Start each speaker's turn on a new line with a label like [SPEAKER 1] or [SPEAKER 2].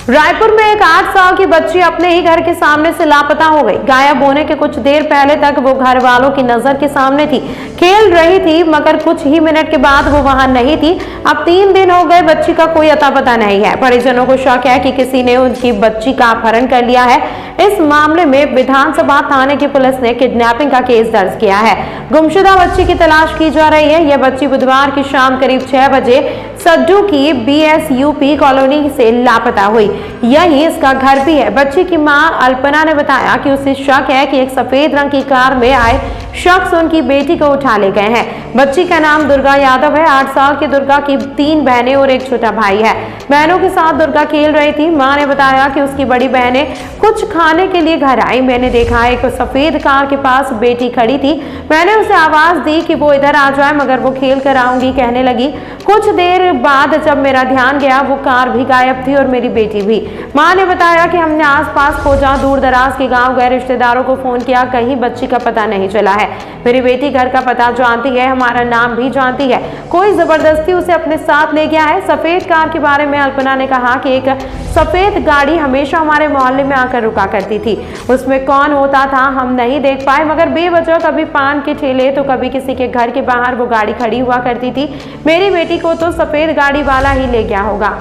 [SPEAKER 1] रायपुर में एक 8 साल की बच्ची अपने ही घर के सामने से लापता हो गई। गायब होने के कुछ देर पहले तक वो घर वालों की नजर के सामने थी, खेल रही थी, मगर कुछ ही मिनट के बाद वो वहां नहीं थी। अब 3 दिन हो गए, बच्ची का कोई अता पता नहीं है। परिजनों को शक है कि किसी ने उनकी बच्ची का अपहरण कर लिया है। इस मामले में विधानसभा थाने की पुलिस ने किडनैपिंग का केस दर्ज किया है। गुमशुदा बच्ची की तलाश की जा रही है। यह बच्ची बुधवार की शाम करीब 6 बजे सड्डू की BSUP कॉलोनी से लापता हुई। यही इसका घर भी है। बच्ची की मां अल्पना ने बताया कि उसे शक है कि एक सफेद रंग की कार में आए शख्स उनकी बेटी को उठा ले गए हैं। बच्ची का नाम दुर्गा यादव है। 8 साल की दुर्गा की 3 बहनें और एक छोटा भाई है। बहनों के साथ दुर्गा खेल रही थी। मां ने बताया कि उसकी बड़ी बहनें कुछ खाने के लिए घर आई। मैंने देखा एक सफेद कार के पास बेटी खड़ी थी। मैंने उसे आवाज दी कि वो इधर आ जाए, मगर वो खेल कर आऊंगी कहने लगी। कुछ देर बाद जब मेरा ध्यान गया, वो कार भी गायब थी और मेरी बेटी भी। मां ने बताया कि हमने आसपास खोजा, दूर दराज के गांव गए, रिश्तेदारों को फोन किया, कहीं बच्ची का पता नहीं चला है। मेरी बेटी घर का पता जानती है, हमारा नाम भी जानती है। कोई जबरदस्ती उसे अपने साथ ले गया है। सफेद कार के बारे में अल्पना ने कहा कि एक सफेद गाड़ी हमेशा हमारे मोहल्ले में आकर रुका करती थी। उसमें कौन होता था हम नहीं देख पाए, मगर बेवजह कभी पान के ठेले तो कभी किसी के घर के बाहर वो गाड़ी खड़ी हुआ करती थी। मेरी बेटी को तो सफेद गाड़ी वाला ही ले गया होगा।